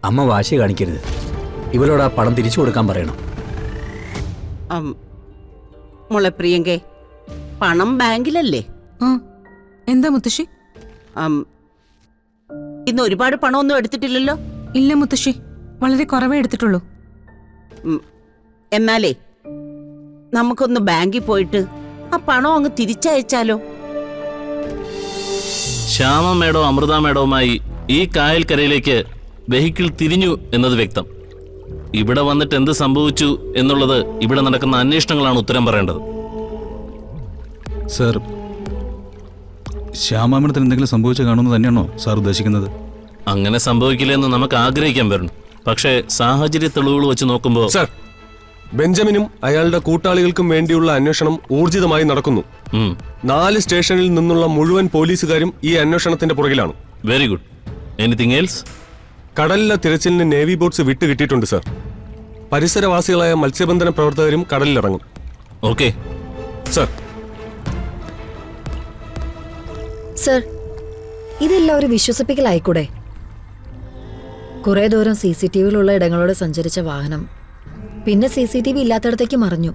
അമ്മ വാശി കാണിക്കരുത്. ഇവരോട് ആ പണം തിരിച്ചു കൊടുക്കാൻ പറയണം. മോളെ പ്രിയങ്കേ, പണം ബാങ്കിലല്ലേ? എന്താ മുത്തശ്ശി? ഇന്ന് ഒരുപാട് പണമൊന്നും എടുത്തിട്ടില്ലല്ലോ? ഇല്ല മുത്തശ്ശി, വളരെ കുറവേ എടുത്തിട്ടുള്ളൂ. എന്നാലേ നമുക്കൊന്ന് ബാങ്കിൽ പോയിട്ട് ആ പണം അങ്ങ് തിരിച്ചയച്ചാലോ? ശ്യാമ മേഡവും അമൃത മേഡവുമായി ഈ കായൽക്കരയിലേക്ക് വെഹിക്കിൾ തിരിഞ്ഞു എന്നത് വ്യക്തം. ഇവിടെ വന്നിട്ട് എന്ത് സംഭവിച്ചു എന്നുള്ളത് ഇവിടെ നടക്കുന്ന അന്വേഷണങ്ങളാണ് ഉത്തരം പറയേണ്ടത്. സർ, ശ്യാമാമണത്തിന് എന്തെങ്കിലും സംഭവിച്ചു കാണുമെന്ന് തന്നെയാണോ സാർ ഉദ്ദേശിക്കുന്നത്? അങ്ങനെ സംഭവിക്കില്ലെന്ന് നമുക്ക് ആഗ്രഹിക്കാൻ വരണം. പക്ഷേ സാഹചര്യ തെളിവുകൾ വെച്ച് നോക്കുമ്പോൾ സർ, ബെഞ്ചമിനും അയാളുടെ കൂട്ടാളികൾക്കും വേണ്ടിയുള്ള അന്വേഷണം ഊർജിതമായി നടക്കുന്നു. 4 സ്റ്റേഷനിൽ നിന്നുള്ള മുഴുവൻ പോലീസുകാരും ഈ അന്വേഷണത്തിന്റെ പുറകിലാണ്. Very good. Anything else? കടലിലെ തിരച്ചിലിന് നേവി ബോട്ട്സ് വിട്ടുകിട്ടിയിട്ടുണ്ട് സർ. പരിസരവാസികളായ മത്സ്യബന്ധന പ്രവർത്തകരും കടലിലിറങ്ങും. Okay sir. സർ, ഇതെല്ലാം ഒരു വിശ്വസിപ്പിക്കലായിക്കൂടെ? കുറെ ദൂരം CCTVയിലുള്ള ഇടങ്ങളോടെ സഞ്ചരിച്ച വാഹനം പിന്നെ CCTV ഇല്ലാത്തടത്തേക്ക് മറിഞ്ഞു.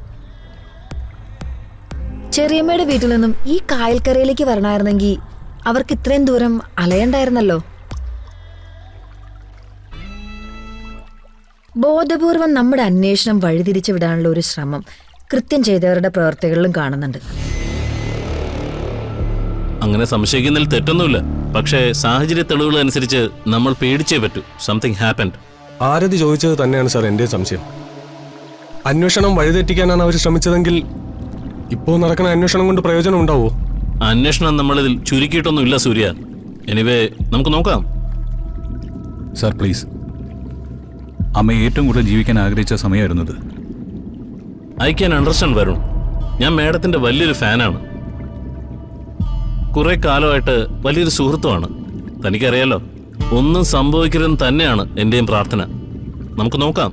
ചെറിയമ്മയുടെ വീട്ടിൽ നിന്നും ഈ കായൽക്കരയിലേക്ക് വരണമായിരുന്നെങ്കിൽ അവർക്ക് ഇത്രയും ദൂരം അലയണ്ടായിരുന്നല്ലോ. ബോധപൂർവം നമ്മുടെ അന്വേഷണം വഴിതിരിച്ചു വിടാനുള്ള ഒരു ശ്രമം കൃത്യം ചെയ്തവരുടെ പ്രവർത്തികളിലും കാണുന്നുണ്ട്. അങ്ങനെ സംശയിക്കുന്നതിൽ തെറ്റൊന്നുമില്ല. പക്ഷേ സാഹചര്യ തെളിവുകൾ അനുസരിച്ച് നമ്മൾ പേടിച്ചേ പറ്റൂ. Something happened. ആരതി ചോദിച്ചത് തന്നെയാണ് സാർ എൻ്റെ സംശയം. അന്വേഷണം വഴിതെറ്റിക്കാനാണ് അവർ ശ്രമിച്ചതെങ്കിൽ ഇപ്പോൾ നടക്കുന്ന അന്വേഷണം കൊണ്ട് പ്രയോജനം ഉണ്ടാവോ? അന്വേഷണം നമ്മളിൽ ചുരുക്കിയിട്ടൊന്നുമില്ല സൂര്യ. എനിവേ നമുക്ക് നോക്കാം. സാർ പ്ലീസ്, അമ്മ ഏറ്റവും കൂടുതൽ ജീവിക്കാൻ ആഗ്രഹിച്ച സമയമായിരുന്നത്. I can understand Varun. ഞാൻ മേഡത്തിന്റെ വലിയൊരു ഫാനാണ്. കുറെ കാലമായിട്ട് വലിയൊരു സുഹൃത്തുമാണ്. തനിക്കറിയാലോ, ഒന്നും സംഭവിക്കരുതെന്ന് തന്നെയാണ് എന്റെയും പ്രാർത്ഥന. നമുക്ക് നോക്കാം.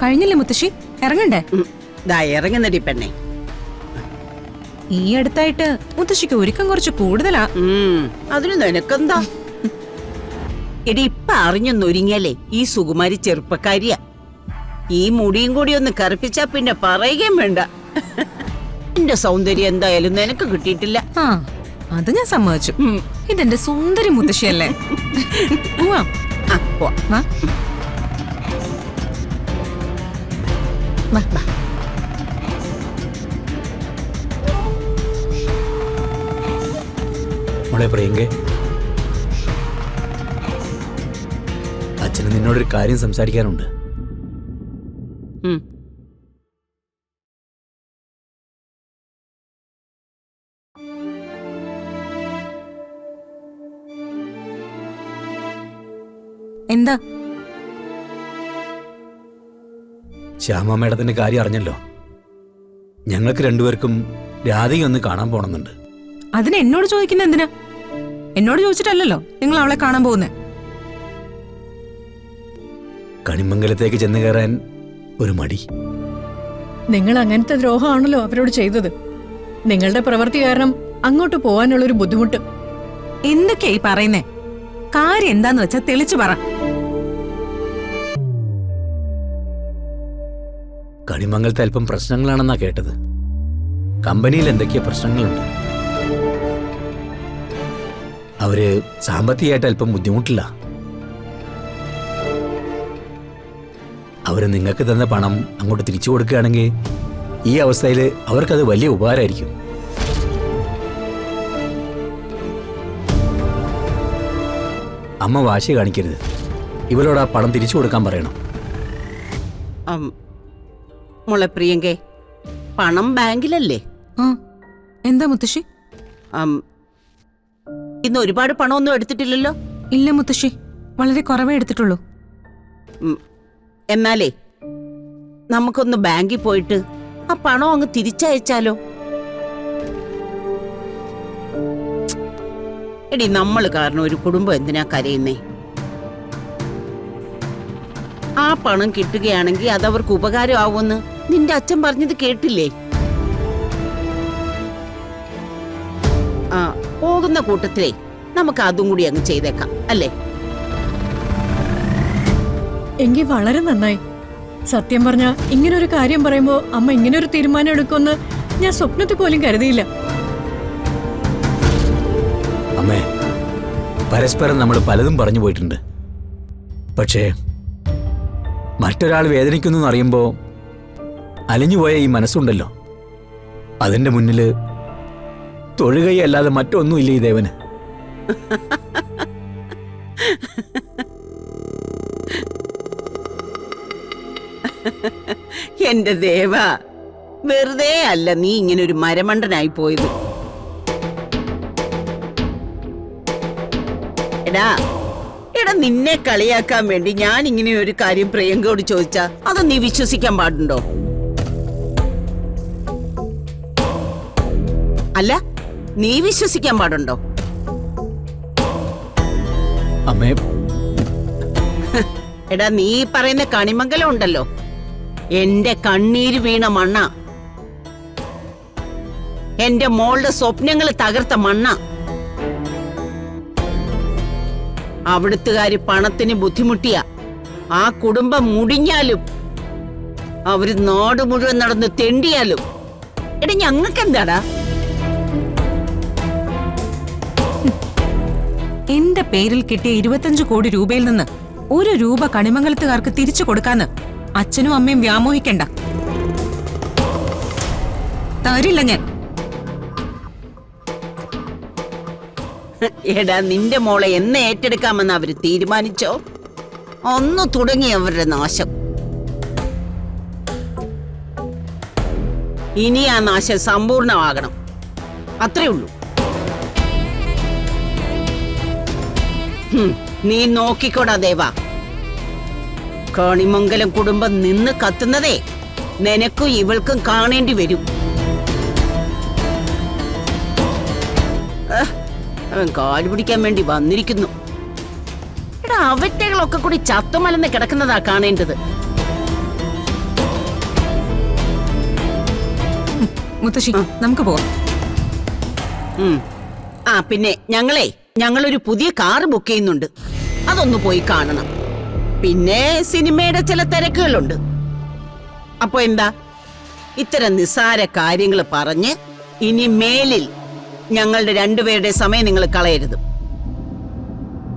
കഴിഞ്ഞില്ലേ മുത്തശ്ശി? ഇറങ്ങണ്ടേ? ഇറങ്ങുന്നടി പെണ്ണെ. ഈ അടുത്തായിട്ട് മുത്തശ്ശിക്ക് ഒരുക്കം കുറച്ച് കൂടുതലാ. അതിന് നിനക്കെന്താ? എടി, ഇപ്പൊ അറിഞ്ഞൊന്നൊരുങ്ങിയാലേ ഈ സുകുമാരി ചെറുപ്പക്കാരിയാ. ഈ മുടിയും കൂടി ഒന്ന് കറുപ്പിച്ചാ പിന്നെ പറയുകയും വേണ്ട. എന്റെ സൗന്ദര്യം എന്തായാലും നിനക്ക് കിട്ടിയിട്ടില്ല. അത് ഞാൻ സമ്മതിച്ചു. ഇതെന്റെ സുന്ദരി മുത്തശ്ശിയല്ലേ? മോളെ പ്രിയങ്കേ, അച്ഛന് നിന്നോടൊരു കാര്യം സംസാരിക്കാനുണ്ട്. എന്താ? ശ്യാമ മേഡത്തിന്റെ കാര്യം അറിഞ്ഞല്ലോ. ഞങ്ങൾക്ക് രണ്ടുപേർക്കും രാധിക ഒന്ന് കാണാൻ പോണമെന്നുണ്ട്. അതിന് എന്നോട് ചോദിക്കുന്ന എന്തിനാ? എന്നോട് ചോദിച്ചിട്ടല്ലോ നിങ്ങൾ അവളെ കാണാൻ പോകുന്നേ. കണിമംഗലത്തേക്ക് ചെന്ന് കയറാൻ ഒരു മടി. നിങ്ങൾ അങ്ങനത്തെ ദ്രോഹമാണല്ലോ അവരോട് ചെയ്തത്. നിങ്ങളുടെ പ്രവൃത്തി കാരണം അങ്ങോട്ട് പോവാനുള്ളൊരു ബുദ്ധിമുട്ട്. എന്തൊക്കെയായി പറയുന്നേ? കാര്യം എന്താന്ന് വെച്ചാ തെളിച്ചു പറ. കണിമംഗലത്തെ അല്പം പ്രശ്നങ്ങളാണെന്നാ കേട്ടത്. കമ്പനിയിൽ എന്തൊക്കെയോ പ്രശ്നങ്ങളുണ്ട്. അവര് സാമ്പത്തികമായിട്ട് അല്പം ബുദ്ധിമുട്ടില്ല. അവര് നിങ്ങൾക്ക് തന്ന പണം അങ്ങോട്ട് തിരിച്ചു കൊടുക്കുകയാണെങ്കിൽ ഈ അവസ്ഥയിൽ അവർക്കത് വലിയ ഉപകാരമായിരിക്കും. അമ്മ വാശി കാണിക്കരുത്. ഇവരോട് ആ പണം തിരിച്ചു കൊടുക്കാൻ പറയണം. മോളെ പ്രിയങ്കേ, പണം ബാങ്കിലല്ലേ? എന്താ മുത്തശ്ശി? ഇന്ന് ഒരുപാട് പണമൊന്നും എടുത്തിട്ടില്ലല്ലോ. ഇല്ല മുത്തശ്ശി, വളരെ കുറവേ എടുത്തിട്ടുള്ളൂ. എന്നാലേ നമുക്കൊന്ന് ബാങ്കിൽ പോയിട്ട് ആ പണം അങ്ങ് തിരിച്ചയച്ചാലോ? എടി, നമ്മൾ കാരണം ഒരു കുടുംബം എന്തിനാ കരയുന്നേ? ആ പണം കിട്ടുകയാണെങ്കിൽ അതവർക്ക് ഉപകാരമാവുമെന്ന് നിന്റെ അച്ഛൻ പറഞ്ഞത് കേട്ടില്ലേ? ആ, പോകുന്ന കൂട്ടത്തിലേ നമുക്ക് അതും കൂടി അങ്ങ് ചെയ്തേക്കാം, അല്ലേ? എങ്കിൽ വളരെ നന്നായി. സത്യം പറഞ്ഞ ഇങ്ങനൊരു കാര്യം പറയുമ്പോ അമ്മ ഇങ്ങനൊരു തീരുമാനം എടുക്കുമെന്ന് ഞാൻ സ്വപ്നത്തിൽ പോലും കരുതിയില്ല. അമ്മേ, പരസ്പരം നമ്മൾ പലതും പറഞ്ഞു പോയിട്ടുണ്ട്. പക്ഷേ മറ്റൊരാൾ വേദനിക്കുന്നു എന്നറിയുമ്പോ അലിഞ്ഞുപോയ ഈ മനസ്സുണ്ടല്ലോ, അതിന്റെ മുന്നില് തൊഴുകയല്ലാതെ മറ്റൊന്നുമില്ല ഈ ദേവന്. എന്റെ ദേവ, വെറുതെ അല്ല നീ ഇങ്ങനെ ഒരു മരമണ്ടനായി പോയത്. എടാ എടാ നിന്നെ കളിയാക്കാൻ വേണ്ടി ഞാൻ ഇങ്ങനെ ഒരു കാര്യം പ്രിയങ്കയോട് ചോദിച്ചാ അത് നീ വിശ്വസിക്കാൻ പാടുണ്ടോ? അല്ല, നീ വിശ്വസിക്കാൻ പാടുണ്ടോ? അമ്മേ, എടാ, നീ പറയുന്ന കണിമംഗലം ഉണ്ടല്ലോ, എന്റെ കണ്ണീര് വീണ മണ്ണ, എന്റെ മോളുടെ സ്വപ്നങ്ങൾ തകർത്ത മണ്ണ. അവിടുത്തുകാര് പണത്തിന് ബുദ്ധിമുട്ടിയ ആ കുടുംബം മുടിഞ്ഞാലും അവര് നാട് മുഴുവൻ നടന്ന് തെണ്ടിയാലും എടാ ഞങ്ങൾക്കെന്താടാ? എന്റെ പേരിൽ കിട്ടിയ 25 കോടി രൂപയിൽ നിന്ന് 1 രൂപ കണിമംഗലത്തുകാർക്ക് തിരിച്ചു കൊടുക്കാന്ന് അച്ഛനും അമ്മയും വ്യാമോഹിക്കണ്ട. തരില്ല ഞാൻ. എടാ, നിന്റെ മോളെ എന്ന് ഏറ്റെടുക്കാമെന്ന് അവര് തീരുമാനിച്ചോ, ഒന്ന് തുടങ്ങി അവരുടെ നാശം. ഇനി ആ നാശം സമ്പൂർണമാകണം, അത്രേ ഉള്ളൂ. നീ നോക്കിക്കോടാ ദേവാ, കണിമംഗലം കുടുംബം നിന്ന് കത്തുന്നതേ നിനക്കും ഇവൾക്കും കാണേണ്ടി വരും. അവൻ കാല് പിടിക്കാൻ വേണ്ടി വന്നിരിക്കുന്നു. എടാ, അവറ്റകളൊക്കെ കൂടി ചത്തുമലന്ന് കിടക്കുന്നതാ കാണേണ്ടത്. മുത്തശ്ശി, നമുക്ക് പോവാം. ആ, പിന്നെ ഞങ്ങളൊരു പുതിയ കാറ് ബുക്ക് ചെയ്യുന്നുണ്ട്, അതൊന്ന് പോയി കാണണം. പിന്നെ സിനിമയുടെ ചില തിരക്കുകളുണ്ട്. അപ്പൊ എന്താ, ഇത്തരം നിസ്സാര കാര്യങ്ങൾ പറഞ്ഞ് ഇനി മേലിൽ ഞങ്ങളുടെ രണ്ടുപേരുടെ സമയം നിങ്ങൾ കളയരുത്.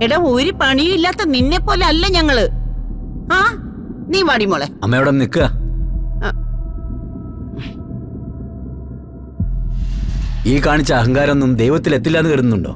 എടാ, ഒരു പണിയും ഇല്ലാത്ത നിന്നെ പോലെ അല്ല ഞങ്ങള്. ആ, നീ വാടി മോളെ. അമ്മയോടെ നിൽക്കുക. ഈ കാണിച്ച അഹങ്കാരമൊന്നും ദൈവത്തിൽ എത്തില്ല എന്ന് കരുതുന്നുണ്ടോ?